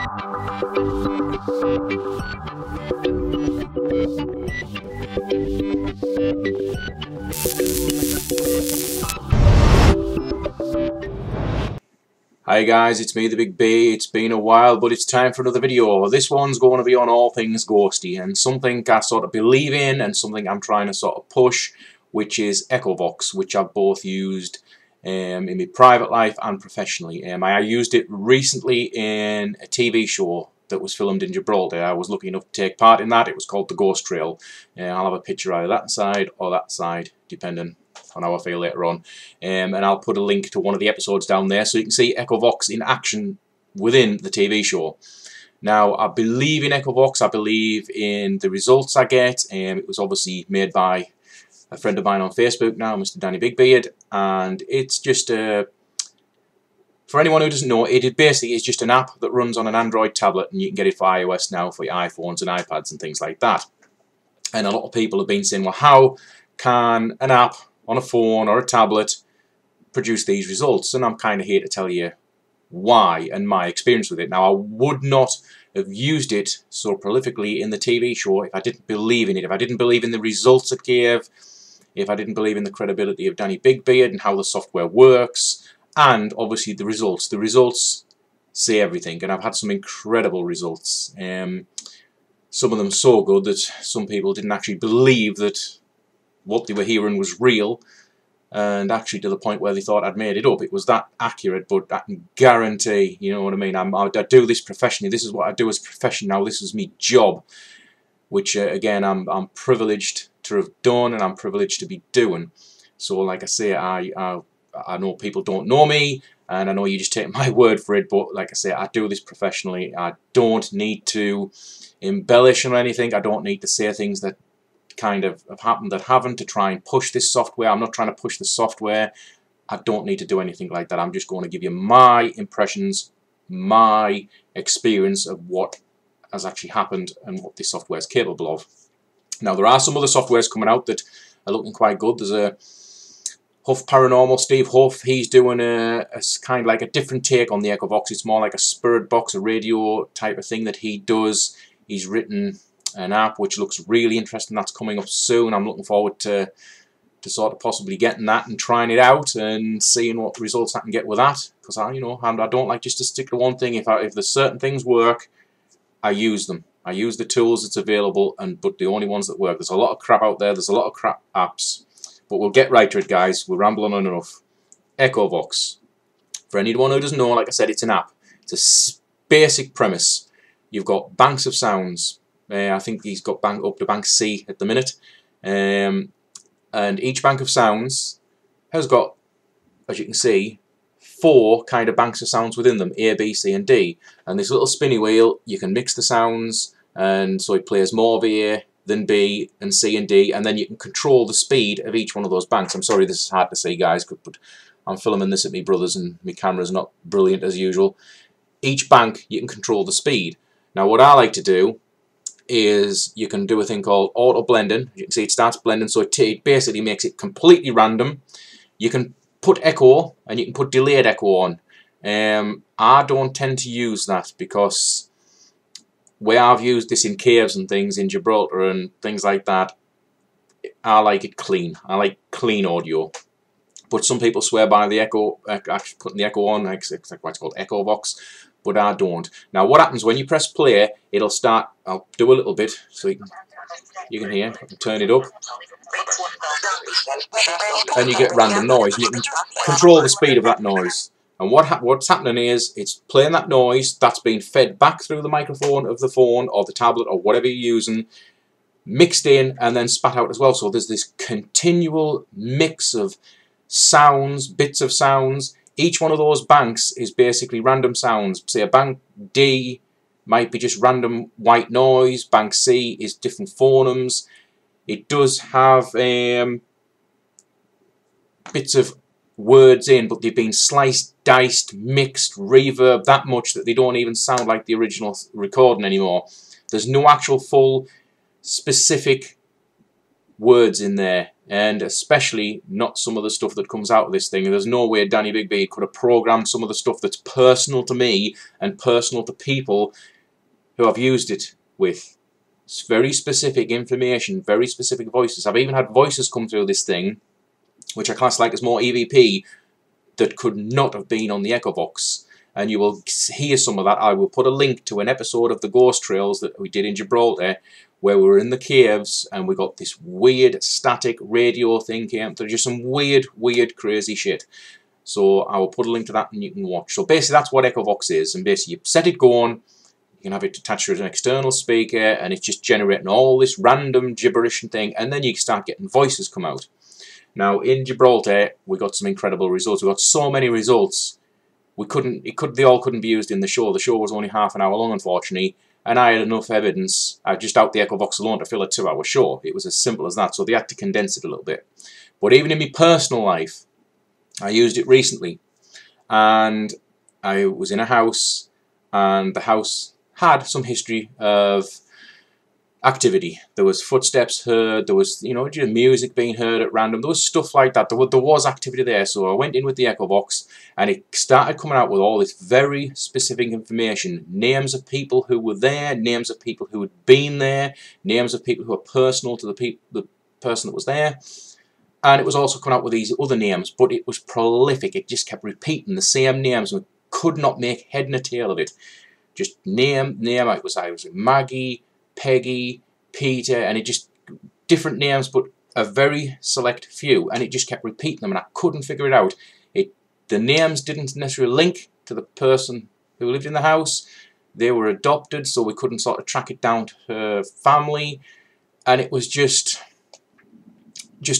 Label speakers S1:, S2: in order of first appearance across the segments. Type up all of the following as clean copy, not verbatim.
S1: Hi guys, it's me, the Big B. It's been a while, but it's time for another video. This one's going to be on all things ghosty, and something I sort of believe in and something I'm trying to sort of push, which is Echovox, which I've both used in my private life and professionally. I used it recently in a TV show that was filmed in Gibraltar. I was lucky enough to take part in that. It was called The Ghost Trail. I'll have a picture either that side or that side, depending on how I feel later on, and I'll put a link to one of the episodes down there so you can see Echovox in action within the TV show. Now, I believe in Echovox. I believe in the results I get. It was obviously made by a friend of mine on Facebook now, Mr. Danny Bigbeard, and it's just a, for anyone who doesn't know, it basically is just an app that runs on an Android tablet, and you can get it for iOS now for your iPhones and iPads and things like that. And a lot of people have been saying, well, how can an app on a phone or a tablet produce these results? And I'm kind of here to tell you why and my experience with it. Now, I would not have used it so prolifically in the TV show if I didn't believe in it, if I didn't believe in the results it gave, if I didn't believe in the credibility of Danny Bigbeard and how the software works, and obviously the results. The results say everything, and I've had some incredible results. Some of them so good that some people didn't actually believe that what they were hearing was real, and actually to the point where they thought I'd made it up. It was that accurate, but I can guarantee, you know what I mean, I do this professionally. This is what I do as a profession now. This is my job, which again I'm privileged to have done, and I'm privileged to be doing. So like I say, I know people don't know me, and I know you just take my word for it, but like I say, I do this professionally. I don't need to embellish on anything. I don't need to say things that kind of have happened that haven't to try and push this software. I'm not trying to push the software. I don't need to do anything like that. I'm just going to give you my impressions, my experience of what has actually happened and what this software is capable of. Now, there are some other softwares coming out that are looking quite good. There's a Huff Paranormal, Steve Huff. He's doing a kind of like a different take on the Echovox. It's more like a spirit box, a radio type of thing that he does. He's written an app which looks really interesting. That's coming up soon. I'm looking forward to sort of possibly getting that and trying it out and seeing what results I can get with that, because I don't like just to stick to one thing. If there's certain things work, I use them. I use the tools that's available, but the only ones that work. There's a lot of crap out there. There's a lot of crap apps, but we'll get right to it, guys. We're rambling on enough. Echovox. For anyone who doesn't know, like I said, it's an app. It's a basic premise. You've got banks of sounds. I think he's got up to bank C at the minute, and each bank of sounds has got, as you can see, 4 kind of banks of sounds within them: A, B, C, and D. And this little spinny wheel, you can mix the sounds, and so it plays more of A than B and C and D, and then you can control the speed of each one of those banks. I'm sorry this is hard to see, guys, but I'm filming this at my brother's and my camera's not brilliant as usual. Each bank, you can control the speed. Now, what I like to do is you can do a thing called auto blending. You can see it starts blending, so it basically makes it completely random. You can put echo and you can put delayed echo on. I don't tend to use that, because where I've used this in caves and things in Gibraltar and things like that, I like it clean. I like clean audio. But some people swear by the echo, actually putting the echo on, it's like what's called Echovox, but I don't. Now, what happens when you press play, it'll start, I'll do a little bit so you can hear, I can turn it up, and you get random noise, and you can control the speed of that noise. And what's happening is, it's playing that noise that's being fed back through the microphone of the phone or the tablet or whatever you're using, mixed in and then spat out as well. So there's this continual mix of sounds, bits of sounds. Each one of those banks is basically random sounds. Say a bank D might be just random white noise. Bank C is different phonemes. It does have bits of words in, but they've been sliced, diced, mixed, reverb that much that they don't even sound like the original recording anymore. There's no actual full specific words in there. and especially not some of the stuff that comes out of this thing. There's no way Danny Big B could have programmed some of the stuff that's personal to me and personal to people who I've used it with. It's very specific information, very specific voices. I've even had voices come through this thing, which I class like as more EVP, that could not have been on the Echovox. And you will hear some of that. I will put a link to an episode of the Ghost Trails that we did in Gibraltar, where we were in the caves and we got this weird static radio thing came through. Just some weird, crazy shit. So I will put a link to that and you can watch. So basically that's what Echovox is. And basically you set it going, you can have it attached to an external speaker, and it's just generating all this random gibberish and thing, and then you start getting voices come out. Now in Gibraltar we got some incredible results. We got so many results. They all couldn't be used in the show. The show was only half an hour long, unfortunately, and I had enough evidence, just out the Echovox alone, to fill a 2-hour show. It was as simple as that, so they had to condense it a little bit. But even in my personal life, I used it recently, and I was in a house, and the house had some history of activity. There was footsteps heard, there was, you know, music being heard at random, there was stuff like that. There was activity there, so I went in with the Echovox and it started coming out with all this very specific information. Names of people who were there, names of people who had been there, names of people who were personal to the person that was there. And it was also coming out with these other names, but it was prolific. It just kept repeating the same names. We could not make head and a tail of it. Just name. I was Maggie, Peggy, Peter, and it just different names, but a very select few, and it just kept repeating them, and I couldn't figure it out. The names didn't necessarily link to the person who lived in the house. They were adopted, so we couldn't sort of track it down to her family, and it was just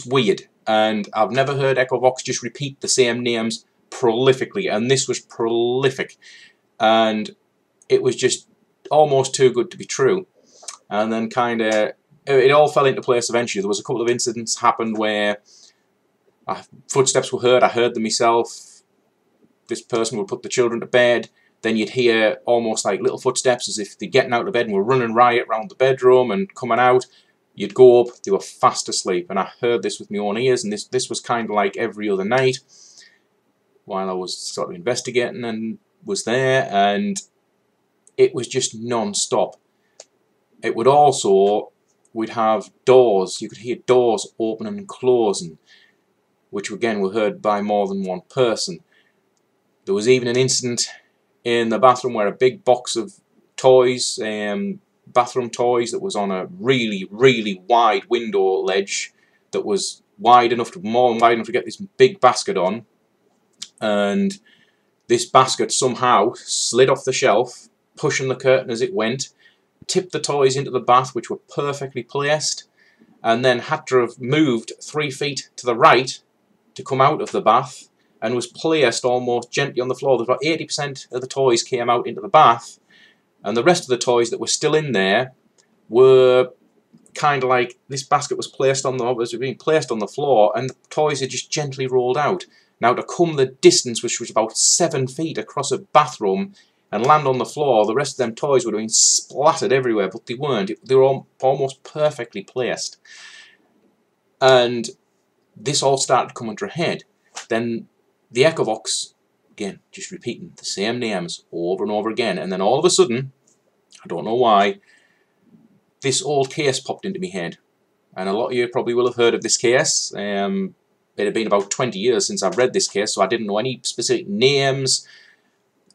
S1: weird. And I've never heard Echovox just repeat the same names prolifically, and this was prolific, and it was just almost too good to be true. And then kind of it all fell into place eventually. There was a couple of incidents happened where footsteps were heard. I heard them myself. This person would put the children to bed. Then you'd hear almost like little footsteps as if they're getting out of bed and were running riot around the bedroom and coming out. You'd go up, they were fast asleep, and I heard this with my own ears, and this was kind of like every other night while I was sort of investigating and was there, and it was just non-stop. It would also, we'd have doors, you could hear doors opening and closing, which again were heard by more than one person. There was even an incident in the bathroom where a big box of toys, bathroom toys, that was on a really wide window ledge that was more than wide enough to get this big basket on, and this basket somehow slid off the shelf, pushing the curtain as it went, tipped the toys into the bath, which were perfectly placed, and then had to have moved 3 feet to the right to come out of the bath, and was placed almost gently on the floor. About 80% of the toys came out into the bath, and the rest of the toys that were still in there were kind of like this basket was being placed on the floor, and the toys had just gently rolled out. Now, to come the distance, which was about 7 feet across a bathroom, and land on the floor, the rest of them toys would have been splattered everywhere, but they weren't. They were almost perfectly placed. And this all started coming to a head. Then the Echovox, again, just repeating the same names over and over again, and then all of a sudden, I don't know why, this old case popped into my head. And a lot of you probably will have heard of this case. It had been about 20 years since I've read this case, so I didn't know any specific names.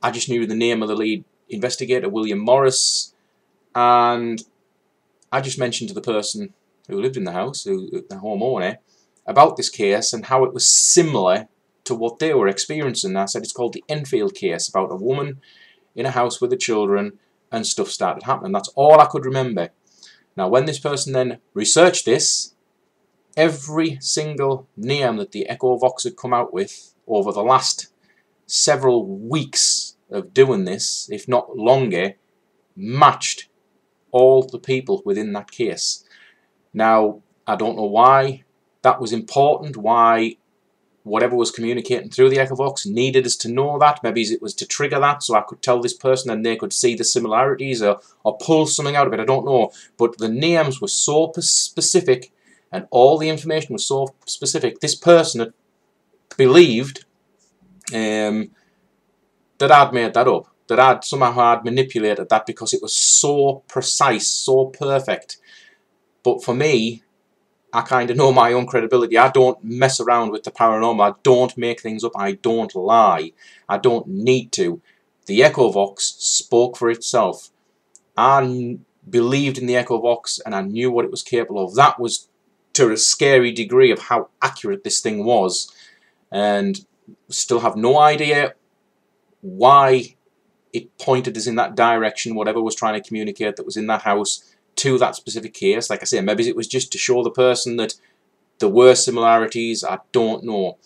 S1: I just knew the name of the lead investigator, William Morris, and I just mentioned to the person who lived in the house, the homeowner, about this case and how it was similar to what they were experiencing. I said it's called the Enfield case, about a woman in a house with the children, and stuff started happening. That's all I could remember. Now, when this person then researched this, every single name that the Echovox had come out with over the last several weeks of doing this, if not longer, matched all the people within that case. Now, I don't know why that was important, why whatever was communicating through the Echovox needed us to know that. Maybe it was to trigger that so I could tell this person and they could see the similarities or pull something out of it. I don't know. But the names were so specific and all the information was so specific. This person had believed that I'd made that up, that I'd somehow manipulated that because it was so precise, so perfect. But for me, I kind of know my own credibility. I don't mess around with the paranormal. I don't make things up. I don't lie. I don't need to. The Echovox spoke for itself. I believed in the Echovox and I knew what it was capable of. That was to a scary degree of how accurate this thing was, and still have no idea why it pointed us in that direction, whatever was trying to communicate that was in that house, to that specific case. Like I say, maybe it was just to show the person that there were similarities, I don't know.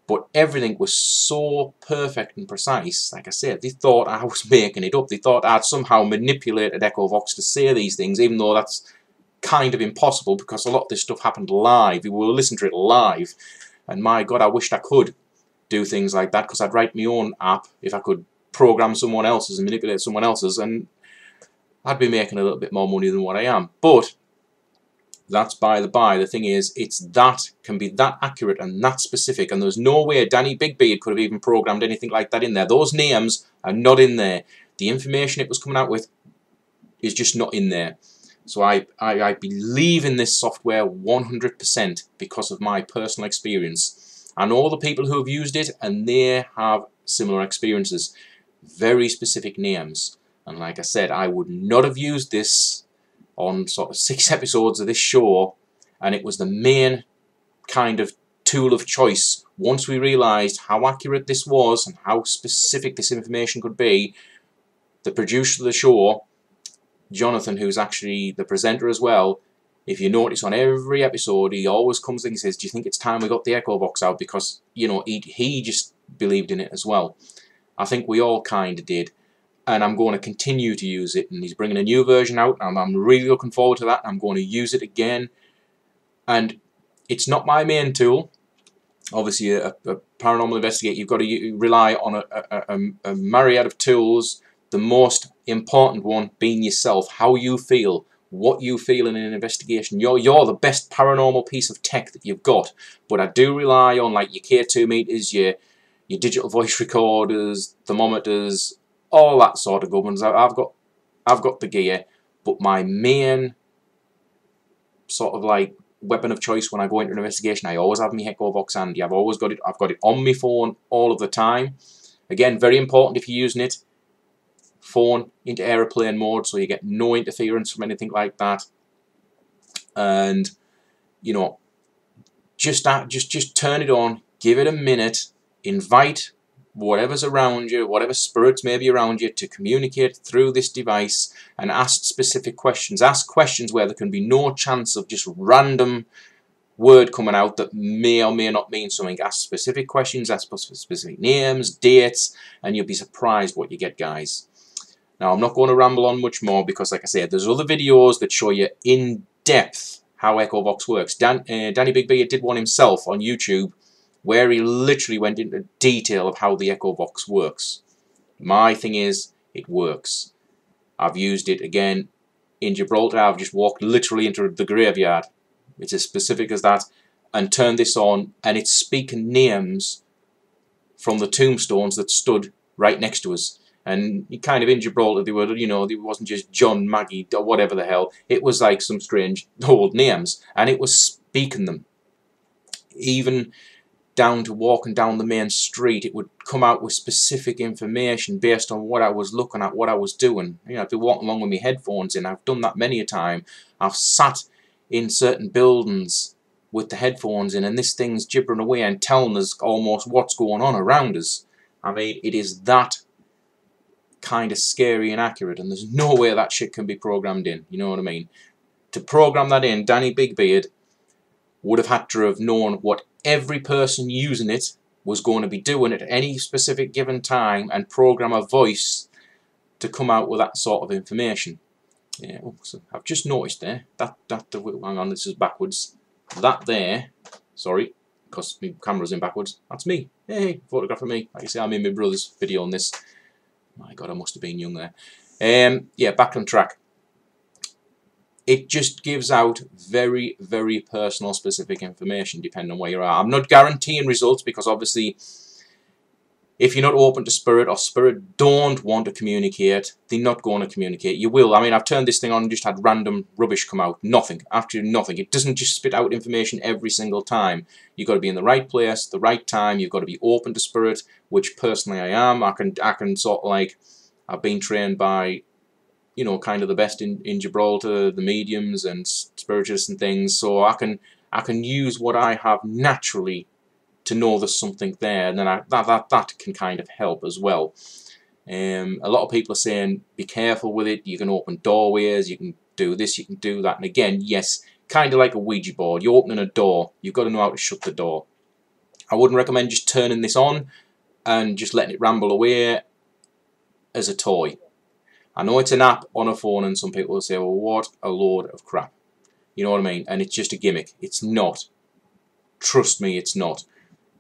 S1: But everything was so perfect and precise. Like I said, they thought I was making it up. They thought I'd somehow manipulated Echovox to say these things, even though that's kind of impossible because a lot of this stuff happened live. We will listen to it live. And my God, I wished I could do things like that, because I'd write my own app if I could program someone else's and manipulate someone else's, and I'd be making a little bit more money than what I am. But that's by the by. The thing is, can be that accurate and that specific, and there's no way Danny Bigbeard could have even programmed anything like that in there. Those names are not in there. The information it was coming out with is just not in there. So I believe in this software 100% because of my personal experience. I know the people who have used it, and they have similar experiences. Very specific names. And like I said, I would not have used this on sort of 6 episodes of this show, and it was the main kind of tool of choice. Once we realised how accurate this was and how specific this information could be, the producer of the show, Jonathan, who's actually the presenter as well, if you notice on every episode, he always comes in and says, do you think it's time we got the Echovox out? Because, you know, he just believed in it as well. I think we all kind of did. And I'm going to continue to use it. And he's bringing a new version out. And I'm really looking forward to that. I'm going to use it again. And it's not my main tool. Obviously, a paranormal investigator, you've got to rely on a myriad of tools. The most important one being yourself, how you feel, what you feel in an investigation. You're the best paranormal piece of tech that you've got. But I do rely on like your K2 meters, your digital voice recorders, thermometers, all that sort of gubbins. I've got the gear, but my main sort of like weapon of choice when I go into an investigation, I always have my Echovox handy. I've got it on my phone all of the time. Again, very important if you're using it. Phone into aeroplane mode so you get no interference from anything like that. And you know, just turn it on, give it a minute, invite whatever's around you, whatever spirits may be around you, to communicate through this device, and ask specific questions. Ask questions where there can be no chance of just random word coming out that may or may not mean something. Ask specific questions, ask specific names, dates, and you'll be surprised what you get, guys. Now, I'm not going to ramble on much more because, like I said, there's other videos that show you in depth how Echovox works. Danny Bigbeard did one himself on YouTube where he literally went into detail of how the Echovox works. My thing is, it works. I've used it again in Gibraltar. I've just walked literally into the graveyard. It's as specific as that, and turned this on, and it's speaking names from the tombstones that stood right next to us. And kind of in Gibraltar, they were, you know, it wasn't just John, Maggie, or whatever the hell. It was like some strange old names, and it was speaking them. Even down to walking down the main street, it would come out with specific information based on what I was looking at, what I was doing. You know, I'd be walking along with my headphones in. I've done that many a time. I've sat in certain buildings with the headphones in, and this thing's gibbering away and telling us almost what's going on around us. I mean, it is that kind of scary and accurate, and there's no way that shit can be programmed in. You know what I mean? To program that in, Danny Bigbeard would have had to have known what every person using it was going to be doing at any specific given time, and program a voice to come out with that sort of information. Yeah, oh, so I've just noticed there that hang on, this is backwards. That there, sorry, because my camera's in backwards. That's me. Hey, photograph of me. Like I say, I'm in my brother's video on this. My God, I must have been young there. Yeah, back on track. it just gives out very, very personal, specific information depending on where you are. I'm not guaranteeing results because obviously if you're not open to spirit, or spirit don't want to communicate, they're not going to communicate. You will. I mean, I've turned this thing on and just had random rubbish come out. Nothing. Absolutely nothing. It doesn't just spit out information every single time. You've got to be in the right place, the right time. You've got to be open to spirit, which personally I am. I can sort of like, I've been trained by, you know, kind of the best in Gibraltar, the mediums and spiritualists and things. So I can use what I have naturally to know there's something there, and then that can kind of help as well. A lot of people are saying be careful with it, you can open doorways, you can do this, you can do that, and again, yes, kind of like a Ouija board, you're opening a door, you've got to know how to shut the door. I wouldn't recommend just turning this on and just letting it ramble away as a toy. I know it's an app on a phone and some people will say, well, what a load of crap. You know what I mean? And it's just a gimmick. It's not. Trust me, it's not.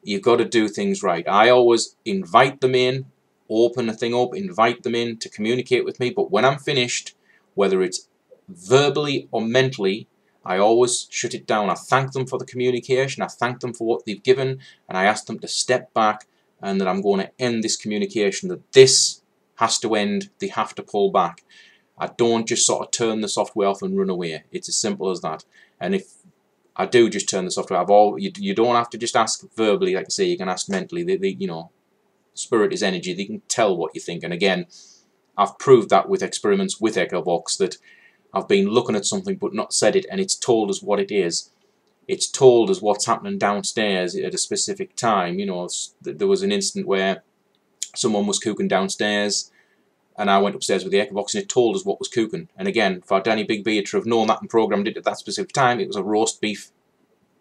S1: You've got to do things right. I always invite them in, open the thing up, invite them in to communicate with me, but when I'm finished, whether it's verbally or mentally, I always shut it down. I thank them for the communication, I thank them for what they've given, and I ask them to step back and that I'm going to end this communication, that this has to end, they have to pull back. I don't just sort of turn the software off and run away. It's as simple as that. And if I do just turn the software off, you don't have to just ask verbally, like I say, you can ask mentally. You know, spirit is energy, they can tell what you think. And again, I've proved that with experiments with Echovox, that I've been looking at something but not said it, and it's told us what it is. It's told us what's happening downstairs at a specific time. You know, there was an instant where someone was cooking downstairs, and I went upstairs with the Echovox and it told us what was cooking. And again, for Danny Big B to have known that and programmed it at that specific time, it was a roast beef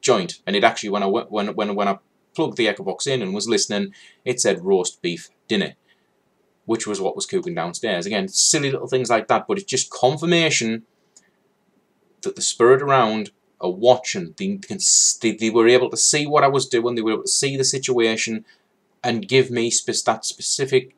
S1: joint. And it actually, when I plugged the Echovox in and was listening, it said roast beef dinner, which was what was cooking downstairs. Again, silly little things like that, but it's just confirmation that the spirit around are watching. They were able to see what I was doing, they were able to see the situation and give me that specific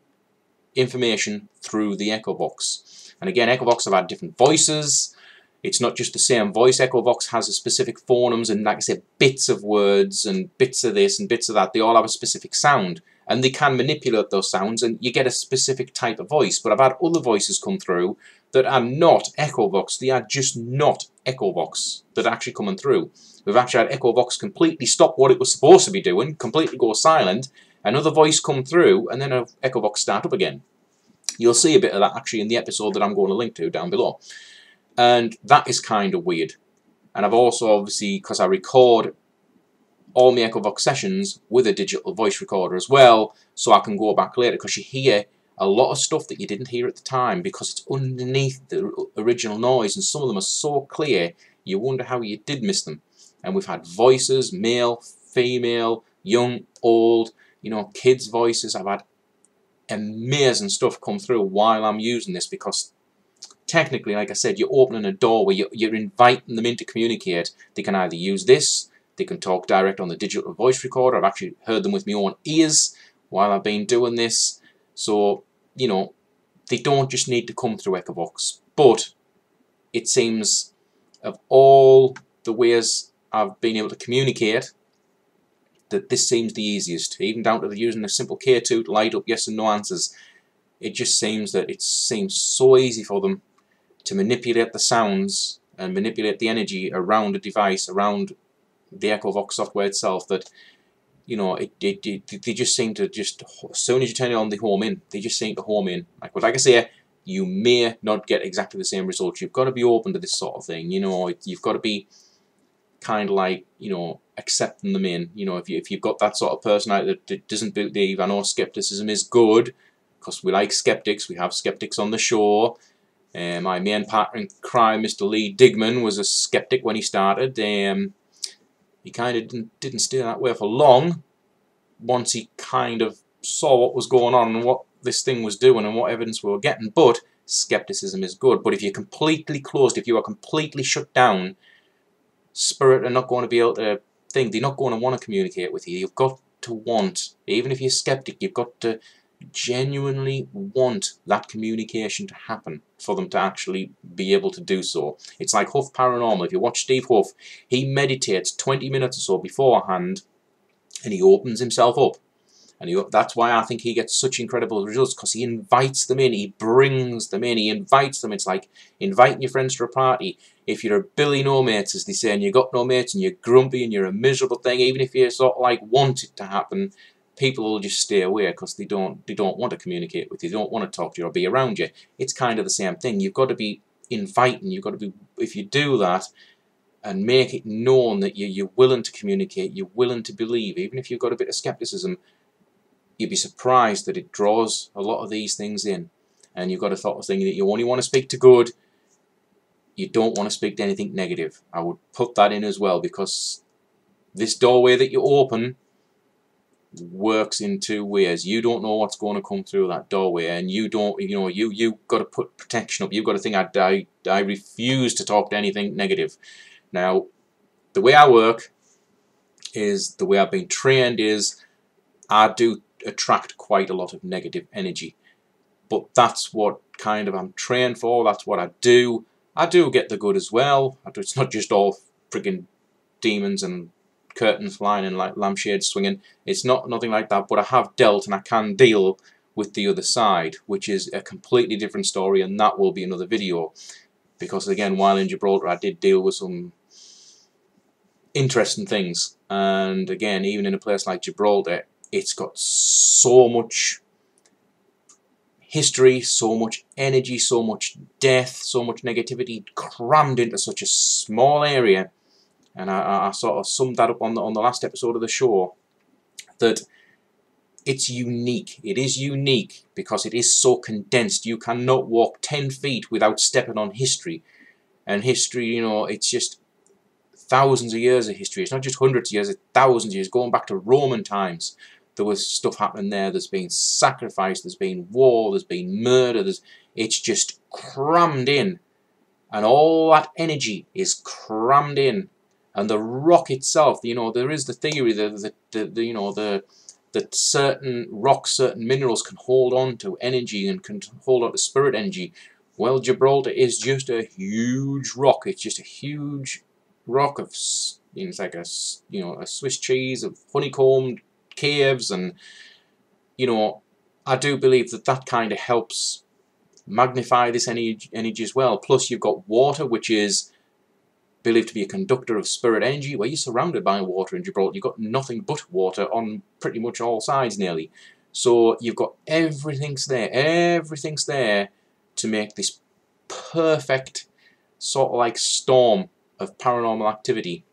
S1: information through the Echovox. And again, Echovox have had different voices. It's not just the same voice. Echovox has a specific phonemes and, like I said, bits of words and bits of this and bits of that. They all have a specific sound, and they can manipulate those sounds, and you get a specific type of voice. But I've had other voices come through that are not Echovox. They are just not Echovox that are actually coming through. We've actually had Echovox completely stop what it was supposed to be doing, completely go silent, another voice come through, and then an Echovox start up again. You'll see a bit of that actually in the episode that I'm going to link to down below. And that is kind of weird. And I've also, obviously, because I record all my Echovox sessions with a digital voice recorder as well, so I can go back later, because you hear a lot of stuff that you didn't hear at the time because it's underneath the original noise, and some of them are so clear you wonder how you did miss them. And we've had voices, male, female, young, old, you know, kids' voices. I've had amazing stuff come through while I'm using this, because technically, like I said, you're opening a door where you're inviting them in to communicate. They can either use this, they can talk direct on the digital voice recorder. I've actually heard them with my own ears while I've been doing this. So, you know, they don't just need to come through Echovox. But it seems, of all the ways I've been able to communicate, that this seems the easiest, even down to using a simple K2 to light up yes and no answers. It just seems that it seems so easy for them to manipulate the sounds and manipulate the energy around a device, around the Echovox software itself, that, you know, they just seem to just, as soon as you turn it on, they home in. They just seem to home in. But like I say, you may not get exactly the same results. You've got to be open to this sort of thing. You know, you've got to be kind of like, you know, accepting them in. You know, if you've got that sort of personality that doesn't believe, I know skepticism is good, because we like skeptics. We have skeptics on the show. My main partner in crime, Mr. Lee Digman, was a skeptic when he started. He kind of didn't stay that way for long. Once he kind of saw what was going on and what this thing was doing and what evidence we were getting. But skepticism is good. But if you're completely closed, if you are completely shut down, spirit are not going to be able to think. They're not going to want to communicate with you. You've got to want, even if you're skeptic, you've got to genuinely want that communication to happen for them to actually be able to do so. It's like Huff Paranormal. If you watch Steve Huff, he meditates 20 minutes or so beforehand and he opens himself up. And that's why I think he gets such incredible results, because he invites them in, he brings them in, he invites them. It's like inviting your friends to a party. If you're a Billy no mates, as they say, and you've got no mates and you're grumpy and you're a miserable thing, even if you sort of like want it to happen, people will just stay away because they don't want to communicate with you, they don't want to talk to you or be around you. It's kind of the same thing. You've got to be inviting, you've got to be, if you do that, and make it known that you're willing to communicate, you're willing to believe, even if you've got a bit of skepticism, you'd be surprised that it draws a lot of these things in. And you've got a sort of thing that you only want to speak to good, you don't want to speak to anything negative. I would put that in as well, because this doorway that you open works in two ways. You don't know what's going to come through that doorway, and you don't, you got to put protection up. You've got to think, I refuse to talk to anything negative. Now, the way I work is, the way I've been trained is, I do attract quite a lot of negative energy, but that's what kind of I'm trained for. That's what I do. I do get the good as well. It's not just all friggin' demons and curtains flying and like lampshades swinging. It's nothing like that, but I have dealt and I can deal with the other side, which is a completely different story, and that will be another video, because again, while in Gibraltar I did deal with some interesting things. And again, even in a place like Gibraltar, it's got so much history, so much energy, so much death, so much negativity crammed into such a small area. And I sort of summed that up on the last episode of the show, that it's unique. It is unique because it is so condensed. You cannot walk 10 feet without stepping on history. And history, it's just thousands of years of history. It's not just hundreds of years, it's thousands of years, going back to Roman times. There was stuff happening there. There's been sacrifice, there's been war, there's been murder. It's just crammed in, and all that energy is crammed in. And the rock itself, there is the theory that certain rocks, certain minerals can hold on to energy and can hold on to spirit energy. Well, Gibraltar is just a huge rock. It's just a huge rock of, it's like a Swiss cheese of honeycombed caves, and I do believe that kind of helps magnify this energy as well. Plus, you've got water, which is believed to be a conductor of spirit energy. Well, you're surrounded by water in Gibraltar. You've got nothing but water on pretty much all sides nearly. So you've got everything's there to make this perfect sort of like storm of paranormal activity.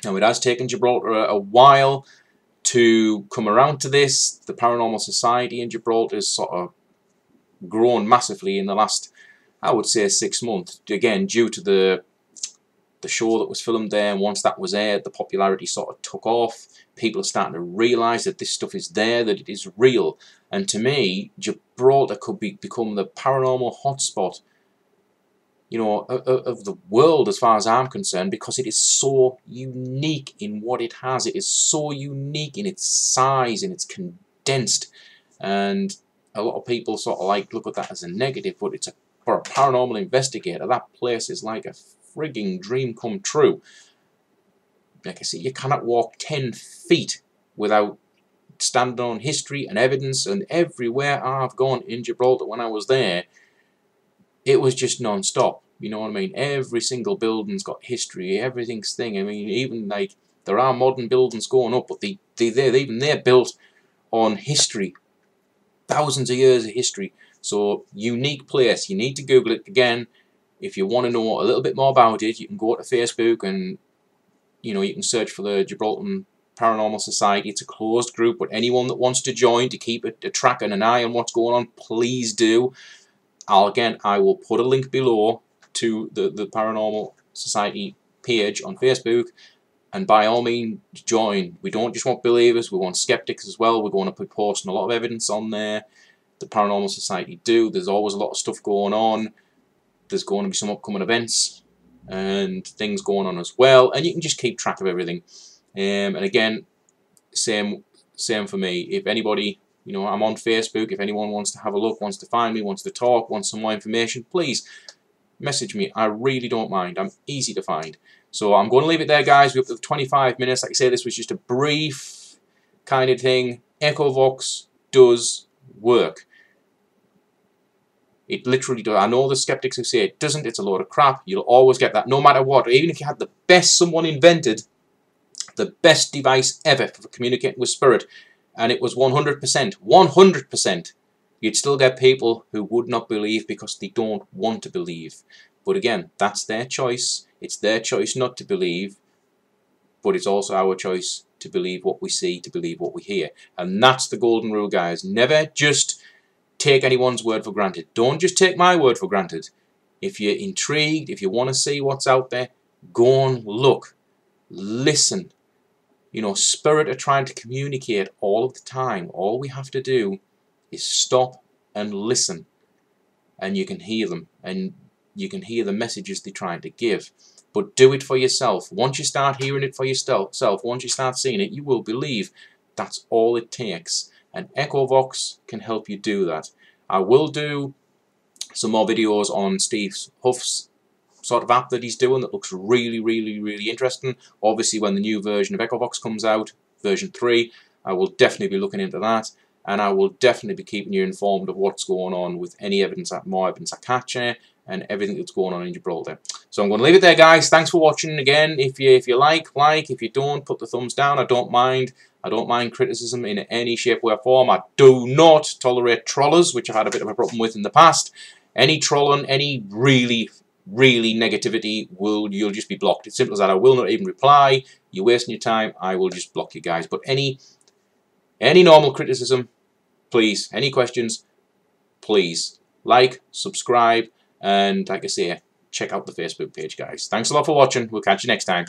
S1: Now, it has taken Gibraltar a while to come around to this. The Paranormal Society in Gibraltar has sort of grown massively in the last, I would say, 6 months. Again, due to the show that was filmed there, and once that was aired, the popularity sort of took off. People are starting to realise that this stuff is there, that it is real. And to me, Gibraltar could become the paranormal hotspot, of the world as far as I'm concerned, because it is so unique in what it has. It is so unique in its size, and it's condensed. And a lot of people sort of like look at that as a negative, but for a paranormal investigator, that place is like a frigging dream come true. Like I say, you cannot walk 10 feet without standing on history and evidence, and everywhere I've gone in Gibraltar when I was there, it was just non-stop. You know what I mean? Every single building's got history, everything's thing. I mean, even like, there are modern buildings going up, but they're built on history. Thousands of years of history. So, unique place. You need to Google it. Again, if you want to know a little bit more about it, you can go to Facebook and, you can search for the Gibraltar Paranormal Society. It's a closed group, but anyone that wants to join to keep a track and an eye on what's going on, please do. I will put a link below to the Paranormal Society page on Facebook, and by all means join. We don't just want believers, we want skeptics as well. We're going to be posting a lot of evidence on there. The Paranormal Society do. There's always a lot of stuff going on. There's going to be some upcoming events and things going on as well, and you can just keep track of everything. And again, same for me. If anybody You know, I'm on Facebook. If anyone wants to have a look, wants to find me, wants to talk, wants some more information, please message me. I really don't mind. I'm easy to find. So I'm going to leave it there, guys. We're up to 25 minutes. Like I say, this was just a brief kind of thing. Echovox does work. It literally does. I know the skeptics who say it doesn't. It's a load of crap. You'll always get that, no matter what. Even if you had the best someone invented, the best device ever for communicating with spirit, and it was 100%, you'd still get people who would not believe because they don't want to believe. But again, that's their choice. It's their choice not to believe, but it's also our choice to believe what we see, to believe what we hear. And that's the golden rule, guys. Never just take anyone's word for granted. Don't just take my word for granted. If you're intrigued, if you want to see what's out there, go and look. Listen. You know, spirit are trying to communicate all of the time. All we have to do is stop and listen. And you can hear them. And you can hear the messages they're trying to give. But do it for yourself. Once you start hearing it for yourself, once you start seeing it, you will believe. That's all it takes. And Echovox can help you do that. I will do some more videos on Steve Huff's sort of app that he's doing that looks really, really, really interesting. Obviously, when the new version of Echovox comes out, version 3, I will definitely be looking into that. And I will definitely be keeping you informed of what's going on with any evidence, more evidence I catch here, and everything that's going on in Gibraltar. So I'm going to leave it there, guys. Thanks for watching. Again, if you like. If you don't, put the thumbs down. I don't mind. I don't mind criticism in any shape or form. I do not tolerate trollers, which I've had a bit of a problem with in the past. Any trolling, any really negativity, you'll just be blocked. It's simple as that. I will not even reply. You're wasting your time. I will just block you guys. But any normal criticism, please. Any questions, please. Like, subscribe, and like I say, check out the Facebook page, guys. Thanks a lot for watching. We'll catch you next time.